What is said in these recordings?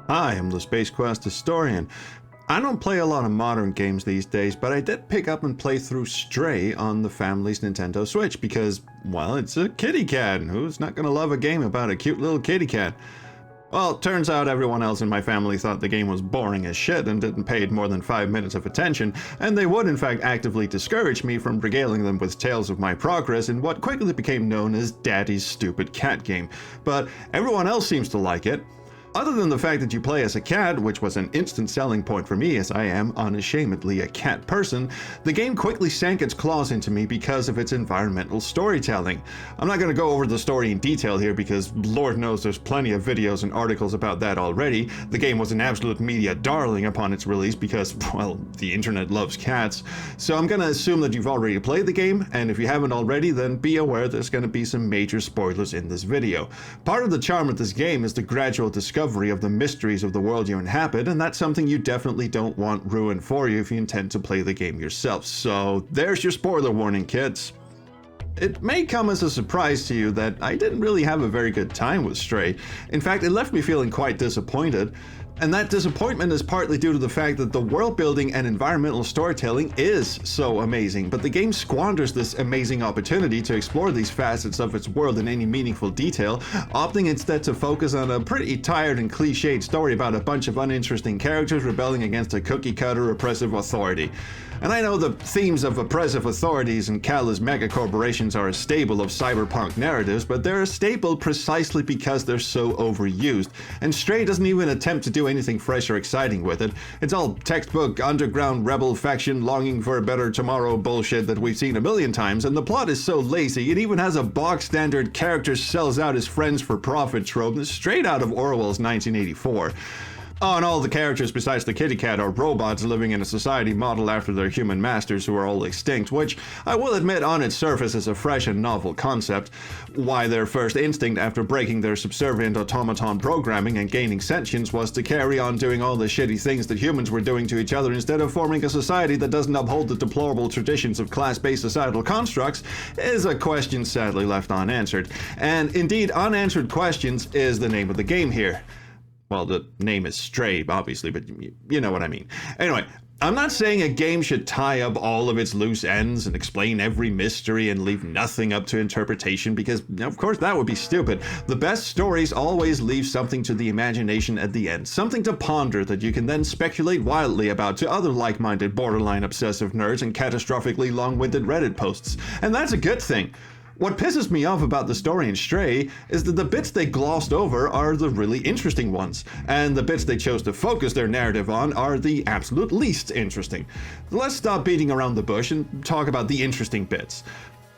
Hi, I'm the Space Quest historian. I don't play a lot of modern games these days, but I did pick up and play through Stray on the family's Nintendo Switch because, well, it's a kitty cat. Who's not gonna love a game about a cute little kitty cat? Well, turns out everyone else in my family thought the game was boring as shit and didn't pay it more than 5 minutes of attention, and they would in fact actively discourage me from regaling them with tales of my progress in what quickly became known as Daddy's Stupid Cat Game. But everyone else seems to like it. Other than the fact that you play as a cat, which was an instant selling point for me as I am unashamedly a cat person, the game quickly sank its claws into me because of its environmental storytelling. I'm not going to go over the story in detail here because Lord knows there's plenty of videos and articles about that already. The game was an absolute media darling upon its release because, well, the internet loves cats. So I'm going to assume that you've already played the game, and if you haven't already, then be aware there's going to be some major spoilers in this video. Part of the charm of this game is the gradual discovery of the mysteries of the world you inhabit, and that's something you definitely don't want ruined for you if you intend to play the game yourself. So there's your spoiler warning, kids. It may come as a surprise to you that I didn't really have a very good time with Stray. In fact, it left me feeling quite disappointed. And that disappointment is partly due to the fact that the world building and environmental storytelling is so amazing, but the game squanders this amazing opportunity to explore these facets of its world in any meaningful detail, opting instead to focus on a pretty tired and cliched story about a bunch of uninteresting characters rebelling against a cookie-cutter oppressive authority. And I know the themes of oppressive authorities and callous megacorporations are a staple of cyberpunk narratives, but they're a staple precisely because they're so overused. And Stray doesn't even attempt to do anything fresh or exciting with it. It's all textbook underground rebel faction longing for a better tomorrow bullshit that we've seen a million times, and the plot is so lazy it even has a box standard character sells out his friends for profit trope straight out of Orwell's 1984. Oh, and all the characters besides the kitty cat are robots living in a society modeled after their human masters who are all extinct, which I will admit on its surface is a fresh and novel concept. Why their first instinct after breaking their subservient automaton programming and gaining sentience was to carry on doing all the shitty things that humans were doing to each other instead of forming a society that doesn't uphold the deplorable traditions of class-based societal constructs is a question sadly left unanswered. And indeed, unanswered questions is the name of the game here. Well, the name is Stray, obviously, but you know what I mean. Anyway, I'm not saying a game should tie up all of its loose ends and explain every mystery and leave nothing up to interpretation because, of course, that would be stupid. The best stories always leave something to the imagination at the end, something to ponder that you can then speculate wildly about to other like-minded borderline obsessive nerds and catastrophically long-winded Reddit posts. And that's a good thing. What pisses me off about the story in Stray is that the bits they glossed over are the really interesting ones, and the bits they chose to focus their narrative on are the absolute least interesting. Let's stop beating around the bush and talk about the interesting bits.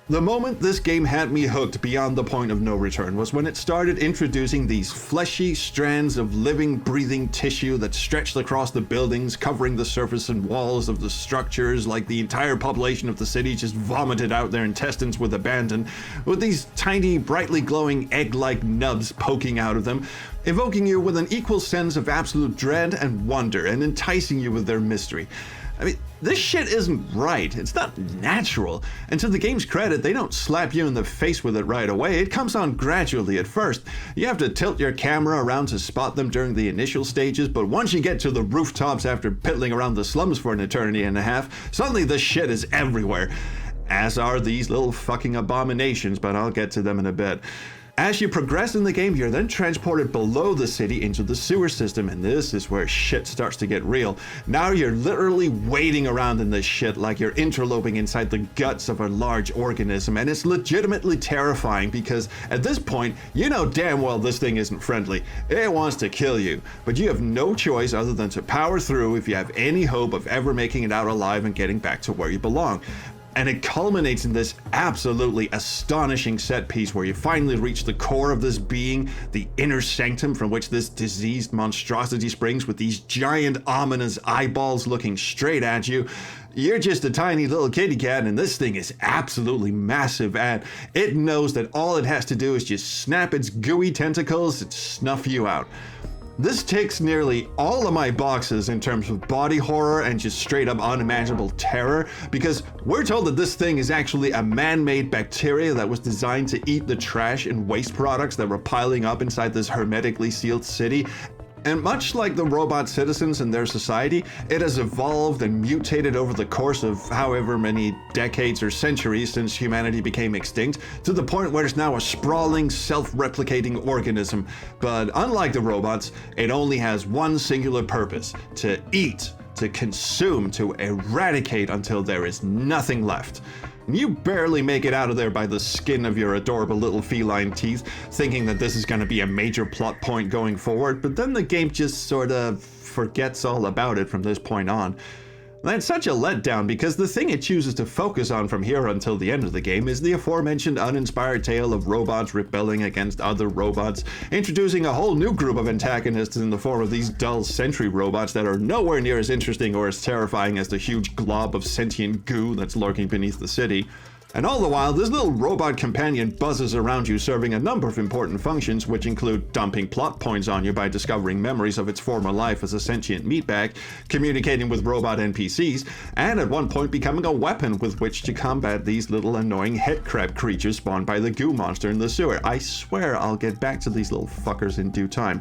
The moment this game had me hooked beyond the point of no return was when it started introducing these fleshy strands of living, breathing tissue that stretched across the buildings, covering the surface and walls of the structures like the entire population of the city just vomited out their intestines with abandon, with these tiny, brightly glowing egg-like nubs poking out of them, evoking you with an equal sense of absolute dread and wonder and enticing you with their mystery. I mean, this shit isn't right. It's not natural. And to the game's credit, they don't slap you in the face with it right away. It comes on gradually at first. You have to tilt your camera around to spot them during the initial stages, but once you get to the rooftops after piddling around the slums for an eternity and a half, suddenly the shit is everywhere. As are these little fucking abominations, but I'll get to them in a bit. As you progress in the game, you're then transported below the city into the sewer system, and this is where shit starts to get real. Now you're literally wading around in this shit like you're interloping inside the guts of a large organism, and it's legitimately terrifying because at this point, you know damn well this thing isn't friendly. It wants to kill you, but you have no choice other than to power through if you have any hope of ever making it out alive and getting back to where you belong. And it culminates in this absolutely astonishing set piece where you finally reach the core of this being, the inner sanctum from which this diseased monstrosity springs with these giant ominous eyeballs looking straight at you. You're just a tiny little kitty cat and this thing is absolutely massive, and it knows that all it has to do is just snap its gooey tentacles and snuff you out. This ticks nearly all of my boxes in terms of body horror and just straight up unimaginable terror, because we're told that this thing is actually a man-made bacteria that was designed to eat the trash and waste products that were piling up inside this hermetically sealed city. And much like the robot citizens and their society, it has evolved and mutated over the course of however many decades or centuries since humanity became extinct, to the point where it's now a sprawling, self-replicating organism. But unlike the robots, it only has one singular purpose: to eat, to consume, to eradicate until there is nothing left. You barely make it out of there by the skin of your adorable little feline teeth, thinking that this is going to be a major plot point going forward, but then the game just sort of forgets all about it from this point on. That's such a letdown because the thing it chooses to focus on from here until the end of the game is the aforementioned uninspired tale of robots rebelling against other robots, introducing a whole new group of antagonists in the form of these dull sentry robots that are nowhere near as interesting or as terrifying as the huge glob of sentient goo that's lurking beneath the city. And all the while, this little robot companion buzzes around you, serving a number of important functions, which include dumping plot points on you by discovering memories of its former life as a sentient meatbag, communicating with robot NPCs, and at one point becoming a weapon with which to combat these little annoying headcrab creatures spawned by the goo monster in the sewer. I swear I'll get back to these little fuckers in due time.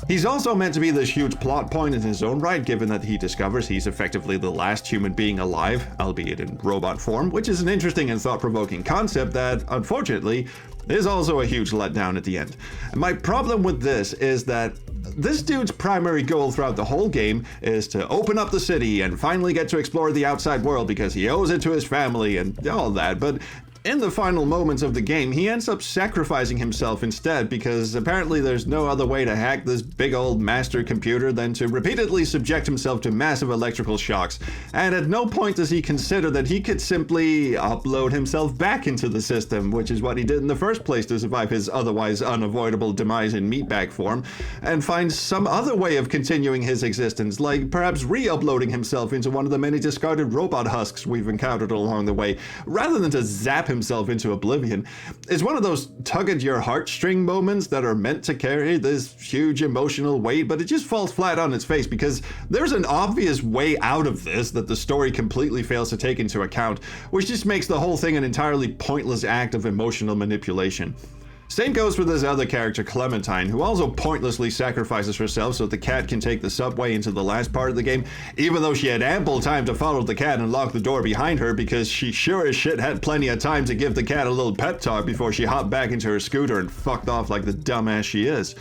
He's also meant to be this huge plot point in his own right, given that he discovers he's effectively the last human being alive, albeit in robot form, which is an interesting and thought-provoking concept that, unfortunately, is also a huge letdown at the end. And my problem with this is that this dude's primary goal throughout the whole game is to open up the city and finally get to explore the outside world because he owes it to his family and all that, but in the final moments of the game, he ends up sacrificing himself instead because apparently there's no other way to hack this big old master computer than to repeatedly subject himself to massive electrical shocks. And at no point does he consider that he could simply upload himself back into the system, which is what he did in the first place to survive his otherwise unavoidable demise in meatbag form, and find some other way of continuing his existence, like perhaps re-uploading himself into one of the many discarded robot husks we've encountered along the way, rather than to zap himself into oblivion. It's one of those tug at your heartstring moments that are meant to carry this huge emotional weight, but it just falls flat on its face because there's an obvious way out of this that the story completely fails to take into account, which just makes the whole thing an entirely pointless act of emotional manipulation. Same goes for this other character, Clementine, who also pointlessly sacrifices herself so the cat can take the subway into the last part of the game, even though she had ample time to follow the cat and lock the door behind her because she sure as shit had plenty of time to give the cat a little pep talk before she hopped back into her scooter and fucked off like the dumbass she is.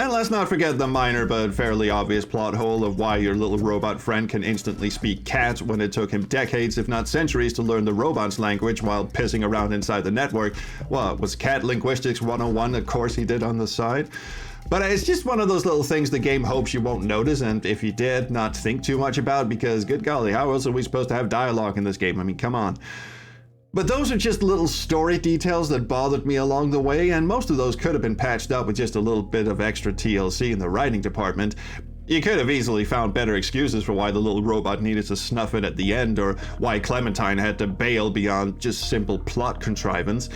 And let's not forget the minor but fairly obvious plot hole of why your little robot friend can instantly speak cat when it took him decades, if not centuries, to learn the robot's language while pissing around inside the network. What, was Cat Linguistics 101 a course he did on the side? But it's just one of those little things the game hopes you won't notice, and if you did, not think too much about, because good golly, how else are we supposed to have dialogue in this game? I mean, come on. But those are just little story details that bothered me along the way, and most of those could have been patched up with just a little bit of extra TLC in the writing department. You could have easily found better excuses for why the little robot needed to snuff it at the end, or why Clementine had to bail beyond just simple plot contrivance.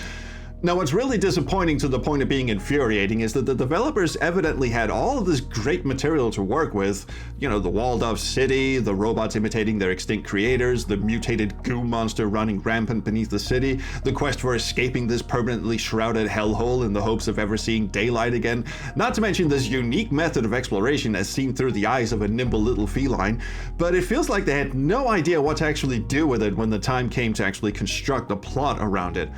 Now, what's really disappointing to the point of being infuriating is that the developers evidently had all of this great material to work with. You know, the walled-off city, the robots imitating their extinct creators, the mutated goo monster running rampant beneath the city, the quest for escaping this permanently shrouded hellhole in the hopes of ever seeing daylight again, not to mention this unique method of exploration as seen through the eyes of a nimble little feline. But it feels like they had no idea what to actually do with it when the time came to actually construct a plot around it.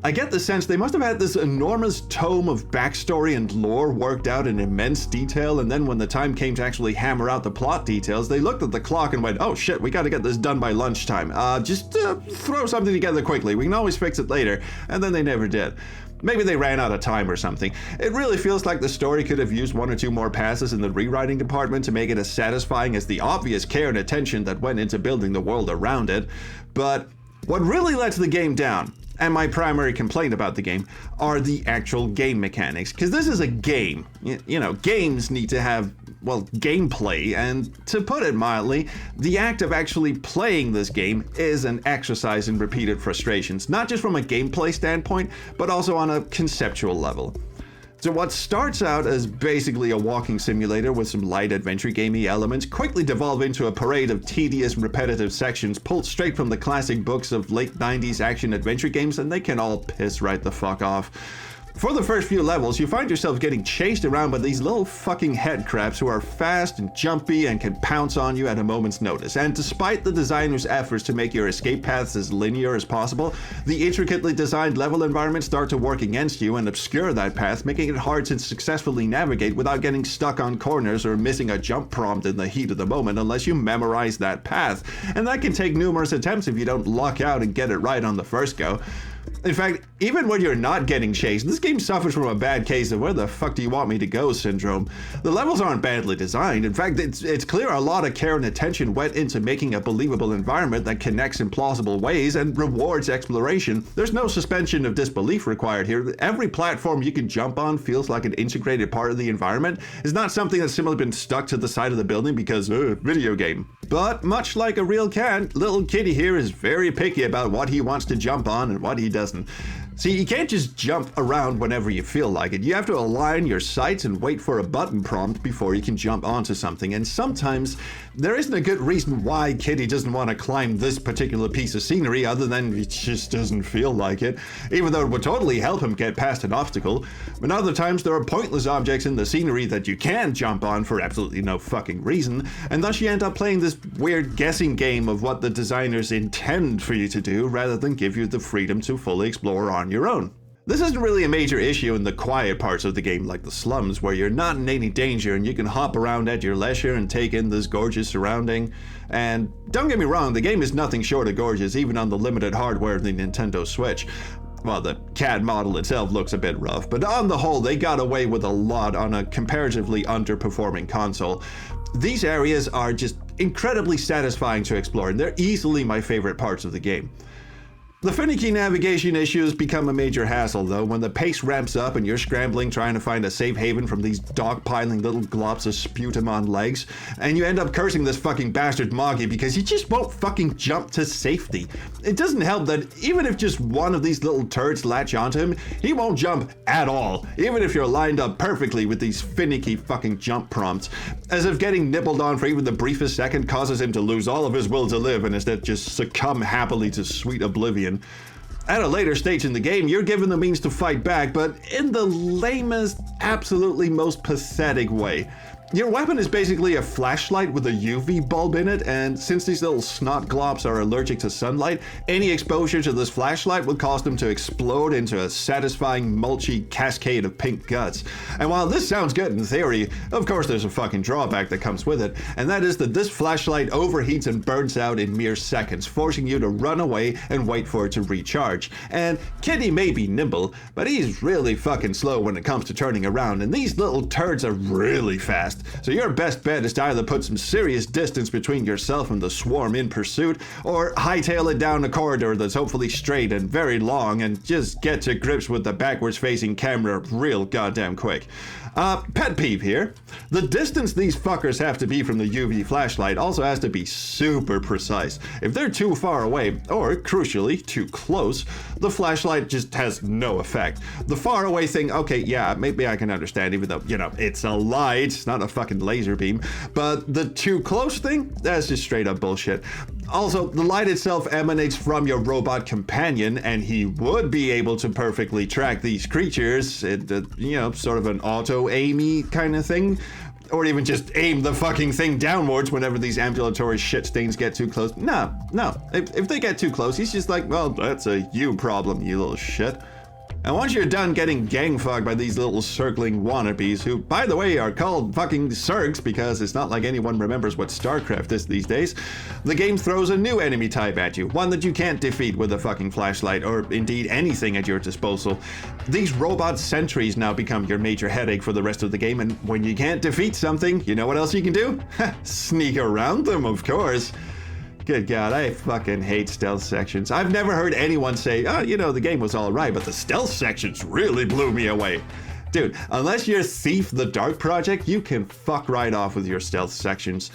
I get the sense they must have had this enormous tome of backstory and lore worked out in immense detail, and then when the time came to actually hammer out the plot details, they looked at the clock and went, oh shit, we gotta get this done by lunchtime. Just throw something together quickly, we can always fix it later. And then they never did. Maybe they ran out of time or something. It really feels like the story could have used one or two more passes in the rewriting department to make it as satisfying as the obvious care and attention that went into building the world around it. But what really lets the game down, and my primary complaint about the game, are the actual game mechanics. Because this is a game. You know, games need to have, well, gameplay, and to put it mildly, the act of actually playing this game is an exercise in repeated frustrations, not just from a gameplay standpoint, but also on a conceptual level. So what starts out as basically a walking simulator with some light adventure gamey elements quickly devolve into a parade of tedious repetitive sections pulled straight from the classic books of late 90s action adventure games, and they can all piss right the fuck off. For the first few levels, you find yourself getting chased around by these little fucking head crabs who are fast and jumpy and can pounce on you at a moment's notice. And despite the designer's efforts to make your escape paths as linear as possible, the intricately designed level environments start to work against you and obscure that path, making it hard to successfully navigate without getting stuck on corners or missing a jump prompt in the heat of the moment unless you memorize that path. And that can take numerous attempts if you don't luck out and get it right on the first go. In fact, even when you're not getting chased, this game suffers from a bad case of where the fuck do you want me to go syndrome. The levels aren't badly designed. In fact, it's clear a lot of care and attention went into making a believable environment that connects in plausible ways and rewards exploration. There's no suspension of disbelief required here. Every platform you can jump on feels like an integrated part of the environment. It's not something that's simply been stuck to the side of the building because, video game. But much like a real cat, little kitty here is very picky about what he wants to jump on and what he doesn't. See, you can't just jump around whenever you feel like it. You have to align your sights and wait for a button prompt before you can jump onto something. And sometimes there isn't a good reason why Kitty doesn't want to climb this particular piece of scenery other than it just doesn't feel like it, even though it would totally help him get past an obstacle. But other times there are pointless objects in the scenery that you can jump on for absolutely no fucking reason, and thus you end up playing this weird guessing game of what the designers intend for you to do rather than give you the freedom to fully explore on your own. This isn't really a major issue in the quiet parts of the game like the slums, where you're not in any danger and you can hop around at your leisure and take in this gorgeous surrounding. And don't get me wrong, the game is nothing short of gorgeous even on the limited hardware of the Nintendo Switch. Well, the CAD model itself looks a bit rough, but on the whole they got away with a lot on a comparatively underperforming console. These areas are just incredibly satisfying to explore, and they're easily my favorite parts of the game. The finicky navigation issues become a major hassle though when the pace ramps up and you're scrambling trying to find a safe haven from these dogpiling little globs of sputum on legs, and you end up cursing this fucking bastard Moggy because he just won't fucking jump to safety. It doesn't help that even if just one of these little turds latch onto him, he won't jump at all, even if you're lined up perfectly with these finicky fucking jump prompts, as if getting nibbled on for even the briefest second causes him to lose all of his will to live and instead just succumb happily to sweet oblivion. At a later stage in the game, you're given the means to fight back, but in the lamest, absolutely most pathetic way. Your weapon is basically a flashlight with a UV bulb in it, and since these little snot globs are allergic to sunlight, any exposure to this flashlight would cause them to explode into a satisfying, mulchy cascade of pink guts. And while this sounds good in theory, of course there's a fucking drawback that comes with it, and that is that this flashlight overheats and burns out in mere seconds, forcing you to run away and wait for it to recharge. And Kitty may be nimble, but he's really fucking slow when it comes to turning around, and these little turds are really fast. So your best bet is to either put some serious distance between yourself and the swarm in pursuit, or hightail it down a corridor that's hopefully straight and very long and just get to grips with the backwards facing camera real goddamn quick. Pet peeve here. The distance these fuckers have to be from the UV flashlight also has to be super precise. If they're too far away, or crucially, too close, the flashlight just has no effect. The far away thing, okay, yeah, maybe I can understand, even though, it's a light, not a fucking laser beam. But the too close thing, that's just straight up bullshit. Also, the light itself emanates from your robot companion, and he would be able to perfectly track these creatures, sort of an auto-aimy kind of thing. Or even just aim the fucking thing downwards whenever these ambulatory shit stains get too close. No. If they get too close, he's just like, well, that's a you problem, you little shit. And once you're done getting gang-fucked by these little circling wannabes, who, by the way, are called fucking Zergs because it's not like anyone remembers what StarCraft is these days, the game throws a new enemy type at you, one that you can't defeat with a fucking flashlight, or indeed anything at your disposal. These robot sentries now become your major headache for the rest of the game, and when you can't defeat something, you know what else you can do? Sneak around them, of course. Good God, I fucking hate stealth sections. I've never heard anyone say, the game was alright, but the stealth sections really blew me away. Dude, unless you're Thief the Dark Project, you can fuck right off with your stealth sections.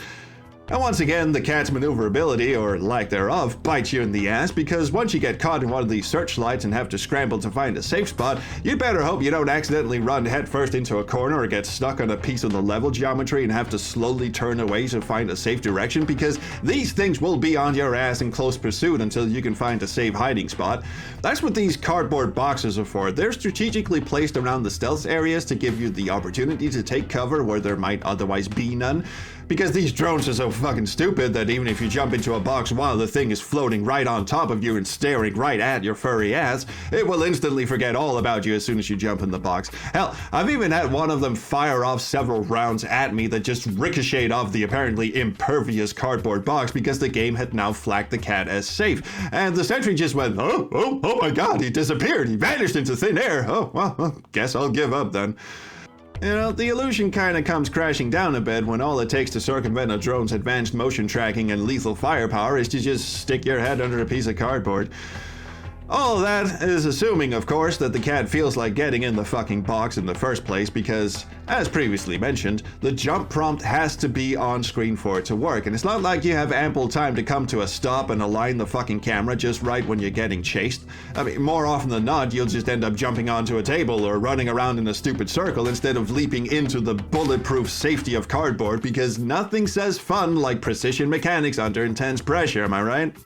And once again, the cat's maneuverability, or lack thereof, bites you in the ass, because once you get caught in one of these searchlights and have to scramble to find a safe spot, you better hope you don't accidentally run headfirst into a corner or get stuck on a piece of the level geometry and have to slowly turn away to find a safe direction, because these things will be on your ass in close pursuit until you can find a safe hiding spot. That's what these cardboard boxes are for. They're strategically placed around the stealth areas to give you the opportunity to take cover where there might otherwise be none. Because these drones are so fucking stupid that even if you jump into a box while the thing is floating right on top of you and staring right at your furry ass, it will instantly forget all about you as soon as you jump in the box. Hell, I've even had one of them fire off several rounds at me that just ricocheted off the apparently impervious cardboard box because the game had now flagged the cat as safe. And the sentry just went, oh my god, he disappeared, he vanished into thin air. Oh, well, guess I'll give up then. You know, the illusion kinda comes crashing down a bit when all it takes to circumvent a drone's advanced motion tracking and lethal firepower is to just stick your head under a piece of cardboard. All of that is assuming, of course, that the cat feels like getting in the fucking box in the first place because, as previously mentioned, the jump prompt has to be on screen for it to work, and it's not like you have ample time to come to a stop and align the fucking camera just right when you're getting chased. I mean, more often than not, you'll just end up jumping onto a table or running around in a stupid circle instead of leaping into the bulletproof safety of cardboard, because nothing says fun like precision mechanics under intense pressure, am I right?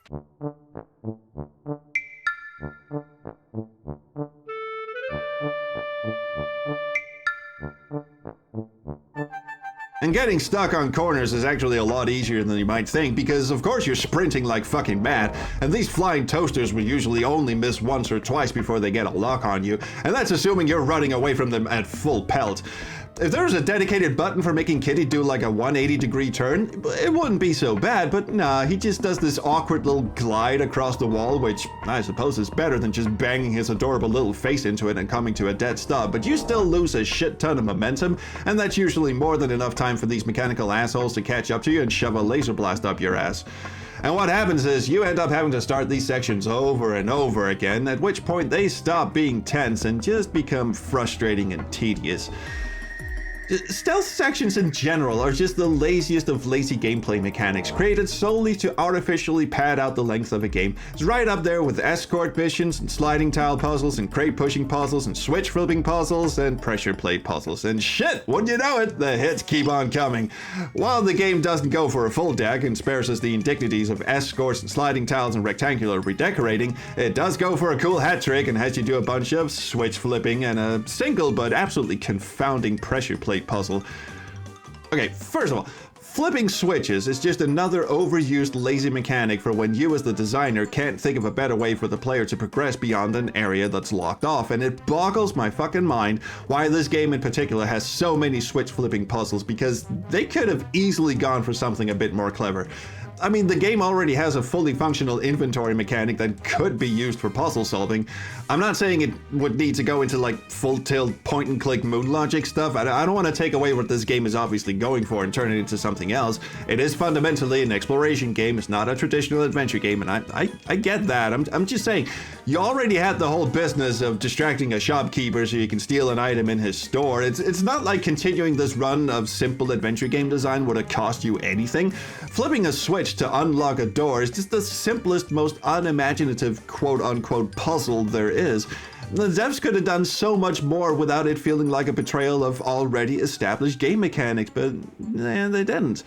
And getting stuck on corners is actually a lot easier than you might think because of course you're sprinting like fucking mad, and these flying toasters will usually only miss once or twice before they get a lock on you, and that's assuming you're running away from them at full pelt. If there was a dedicated button for making Kitty do like a 180-degree turn, it wouldn't be so bad, but nah, he just does this awkward little glide across the wall, which I suppose is better than just banging his adorable little face into it and coming to a dead stop, but you still lose a shit ton of momentum, and that's usually more than enough time for these mechanical assholes to catch up to you and shove a laser blast up your ass. And what happens is you end up having to start these sections over and over again, at which point they stop being tense and just become frustrating and tedious. Stealth sections in general are just the laziest of lazy gameplay mechanics, created solely to artificially pad out the length of a game. It's right up there with escort missions and sliding tile puzzles and crate pushing puzzles and switch flipping puzzles and pressure plate puzzles. And shit, wouldn't you know it, the hits keep on coming. While the game doesn't go for a full deck and spares us the indignities of escorts and sliding tiles and rectangular redecorating, it does go for a cool hat trick and has you do a bunch of switch flipping and a single but absolutely confounding pressure plate puzzle. Okay, first of all, flipping switches is just another overused lazy mechanic for when you as the designer can't think of a better way for the player to progress beyond an area that's locked off, and it boggles my fucking mind why this game in particular has so many switch flipping puzzles, because they could have easily gone for something a bit more clever. I mean, the game already has a fully functional inventory mechanic that could be used for puzzle solving. I'm not saying it would need to go into like full tilt point and click moon logic stuff. I don't want to take away what this game is obviously going for and turn it into something else. It is fundamentally an exploration game. It's not a traditional adventure game, and I get that. I'm just saying, you already had the whole business of distracting a shopkeeper so you can steal an item in his store. It's not like continuing this run of simple adventure game design would have cost you anything. Flipping a switch to unlock a door is just the simplest, most unimaginative quote-unquote puzzle there is. The devs could have done so much more without it feeling like a betrayal of already established game mechanics, but they didn't.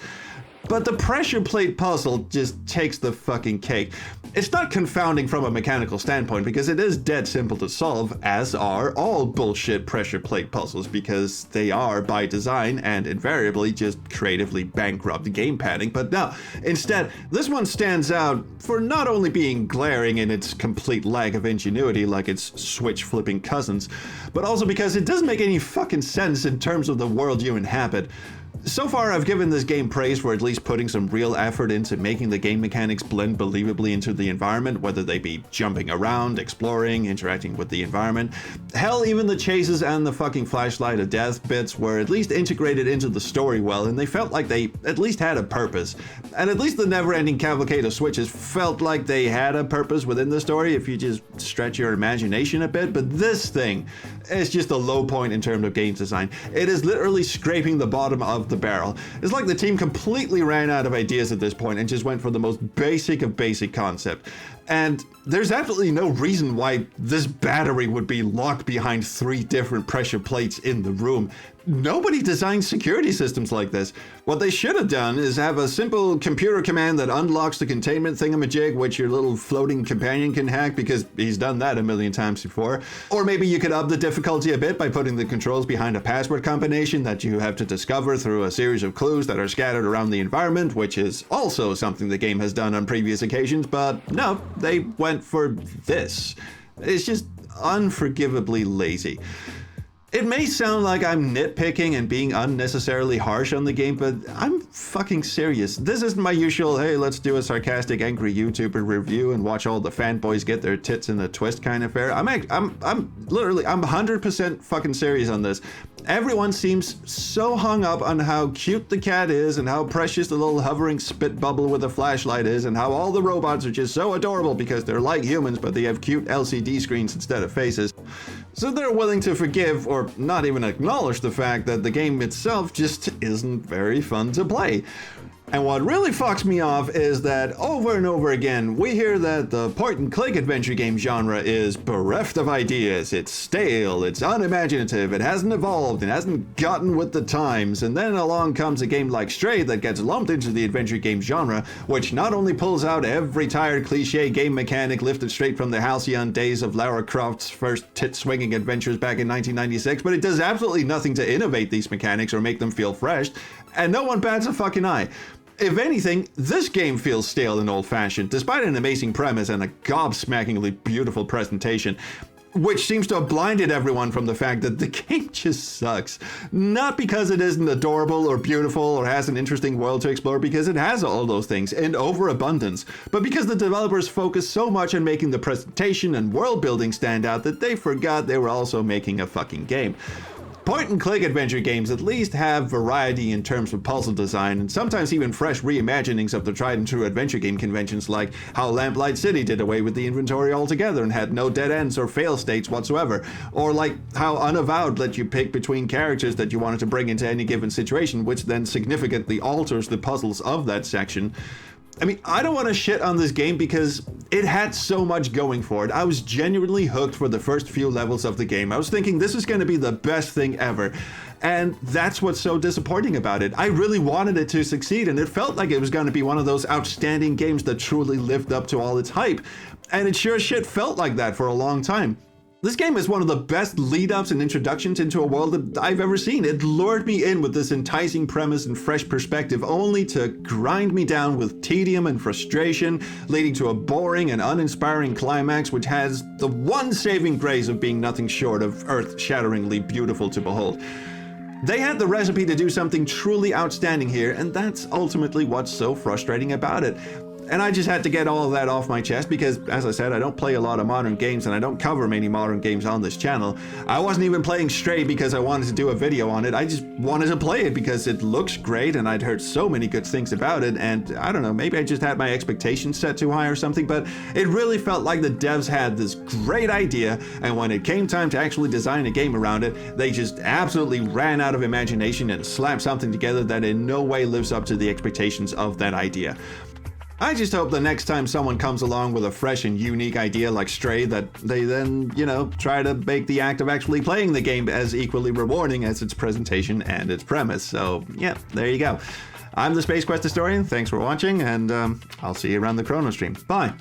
But the pressure plate puzzle just takes the fucking cake. It's not confounding from a mechanical standpoint because it is dead simple to solve, as are all bullshit pressure plate puzzles, because they are by design and invariably just creatively bankrupt game padding. But no, instead, this one stands out for not only being glaring in its complete lack of ingenuity like its switch flipping cousins, but also because it doesn't make any fucking sense in terms of the world you inhabit. So far, I've given this game praise for at least putting some real effort into making the game mechanics blend believably into the environment, whether they be jumping around, exploring, interacting with the environment. Hell, even the chases and the fucking flashlight of death bits were at least integrated into the story well, and they felt like they at least had a purpose. And at least the never-ending cavalcade of switches felt like they had a purpose within the story if you just stretch your imagination a bit, but this thing, It's just a low point in terms of games design. It is literally scraping the bottom of the barrel. It's like the team completely ran out of ideas at this point and just went for the most basic of basic concept. And there's absolutely no reason why this battery would be locked behind 3 different pressure plates in the room. Nobody designs security systems like this. What they should have done is have a simple computer command that unlocks the containment thingamajig, which your little floating companion can hack, because he's done that a million times before. Or maybe you could up the difficulty a bit by putting the controls behind a password combination that you have to discover through a series of clues that are scattered around the environment, which is also something the game has done on previous occasions, but no, they went for this. It's just unforgivably lazy. It may sound like I'm nitpicking and being unnecessarily harsh on the game, but I'm fucking serious. This isn't my usual, hey, let's do a sarcastic, angry YouTuber review and watch all the fanboys get their tits in a twist kind of fare. I'm 100% fucking serious on this. Everyone seems so hung up on how cute the cat is and how precious the little hovering spit bubble with a flashlight is and how all the robots are just so adorable because they're like humans but they have cute LCD screens instead of faces. So they're willing to forgive or not even acknowledge the fact that the game itself just isn't very fun to play. And what really fucks me off is that over and over again, we hear that the point-and-click adventure game genre is bereft of ideas, it's stale, it's unimaginative, it hasn't evolved, it hasn't gotten with the times, and then along comes a game like Stray that gets lumped into the adventure game genre, which not only pulls out every tired cliche game mechanic lifted straight from the halcyon days of Lara Croft's first tit-swinging adventures back in 1996, but it does absolutely nothing to innovate these mechanics or make them feel fresh, and no one bats a fucking eye. If anything, this game feels stale and old-fashioned, despite an amazing premise and a gobsmackingly beautiful presentation, which seems to have blinded everyone from the fact that the game just sucks. Not because it isn't adorable or beautiful or has an interesting world to explore, because it has all those things in overabundance, but because the developers focused so much on making the presentation and world building stand out that they forgot they were also making a fucking game. Point-and-click adventure games at least have variety in terms of puzzle design and sometimes even fresh reimaginings of the tried-and-true adventure game conventions, like how Lamplight City did away with the inventory altogether and had no dead ends or fail states whatsoever, or like how Unavowed let you pick between characters that you wanted to bring into any given situation, which then significantly alters the puzzles of that section. I mean, I don't want to shit on this game because it had so much going for it. I was genuinely hooked for the first few levels of the game. I was thinking this is going to be the best thing ever. And that's what's so disappointing about it. I really wanted it to succeed, and it felt like it was going to be one of those outstanding games that truly lived up to all its hype. And it sure shit felt like that for a long time. This game is one of the best lead-ups and introductions into a world that I've ever seen. It lured me in with this enticing premise and fresh perspective, only to grind me down with tedium and frustration, leading to a boring and uninspiring climax which has the one saving grace of being nothing short of earth-shatteringly beautiful to behold. They had the recipe to do something truly outstanding here, and that's ultimately what's so frustrating about it. And I just had to get all of that off my chest because, as I said, I don't play a lot of modern games and I don't cover many modern games on this channel. I wasn't even playing Stray because I wanted to do a video on it. I just wanted to play it because it looks great and I'd heard so many good things about it, and I don't know, maybe I just had my expectations set too high or something, but it really felt like the devs had this great idea, and when it came time to actually design a game around it, they just absolutely ran out of imagination and slapped something together that in no way lives up to the expectations of that idea. I just hope the next time someone comes along with a fresh and unique idea like Stray that they then, try to make the act of actually playing the game as equally rewarding as its presentation and its premise. So, yeah, there you go. I'm the Space Quest Historian, thanks for watching, and I'll see you around the Chrono Stream. Bye!